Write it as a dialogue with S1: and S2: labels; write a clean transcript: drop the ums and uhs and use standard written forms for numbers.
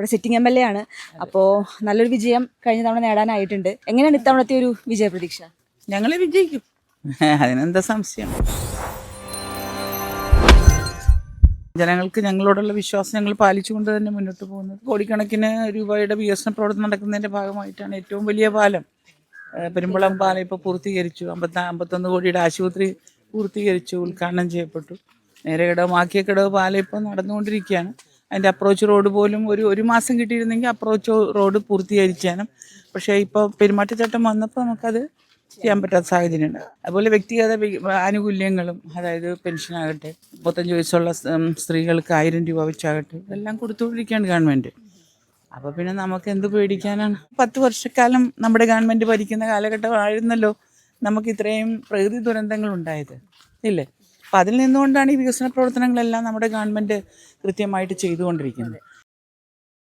S1: ഇവിടെ sitting MLA ആണ്. അപ്പോൾ നല്ലൊരു വിജയം കഴിഞ്ഞ തവണ നേടാനായിട്ടുണ്ട്. എങ്ങനെയാണ് ഇത്തവണത്തെ ഒരു വിജയ പ്രതീക്ഷ?
S2: ഞങ്ങൾ വിജയിക്കും, അതിനെന്താ സംശയം. ജനങ്ങൾക്ക് ഞങ്ങളോടുള്ള വിശ്വാസം ഞങ്ങൾ പാലിച്ചുകൊണ്ട് തന്നെ മുന്നോട്ട് പോകുന്നത്. കോടിക്കണക്കിന് രൂപയുടെ വികസന പ്രവർത്തനം നടക്കുന്നതിൻ്റെ ഭാഗമായിട്ടാണ് ഏറ്റവും വലിയ പാലം പെരുമ്പളം പാലം ഇപ്പോൾ പൂർത്തീകരിച്ചു. 51 കോടിയുടെ ആശുപത്രി പൂർത്തീകരിച്ചു, ഉദ്ഘാടനം ചെയ്യപ്പെട്ടു. നേരെക്കടവ് മാക്കിയക്കടവ് പാലം ഇപ്പോൾ നടന്നുകൊണ്ടിരിക്കുകയാണ്. അതിൻ്റെ അപ്രോച്ച് റോഡ് പോലും ഒരു മാസം കിട്ടിയിരുന്നെങ്കിൽ അപ്രോച്ച് റോഡ് പൂർത്തീകരിക്കാനും. പക്ഷേ ഇപ്പോൾ പെരുമാറ്റച്ചട്ടം വന്നപ്പോൾ നമുക്കത് ചെയ്യാൻ പറ്റാത്ത സാഹചര്യമുണ്ട്. അതുപോലെ വ്യക്തിഗത ആനുകൂല്യങ്ങളും, അതായത് പെൻഷനാകട്ടെ, 35 വയസ്സുള്ള സ്ത്രീകൾക്ക് 1000 രൂപ വെച്ചാകട്ടെ, ഇതെല്ലാം കൊടുത്തുകൊണ്ടിരിക്കുകയാണ് ഗവൺമെൻറ്. അപ്പോൾ പിന്നെ നമുക്ക് എന്ത് പേടിക്കാനാണ്? 10 വർഷക്കാലം നമ്മുടെ ഗവൺമെൻറ് ഭരിക്കുന്ന കാലഘട്ടമായിരുന്നല്ലോ നമുക്ക് ഇത്രയും പ്രകൃതി ദുരന്തങ്ങൾ ഉണ്ടായത്, ഇല്ലേ? അപ്പം അതിൽ നിന്നുകൊണ്ടാണ് ഈ വികസന പ്രവർത്തനങ്ങളെല്ലാം നമ്മുടെ ഗവൺമെൻറ് കൃത്യമായിട്ട് ചെയ്തുകൊണ്ടിരിക്കുന്നത്.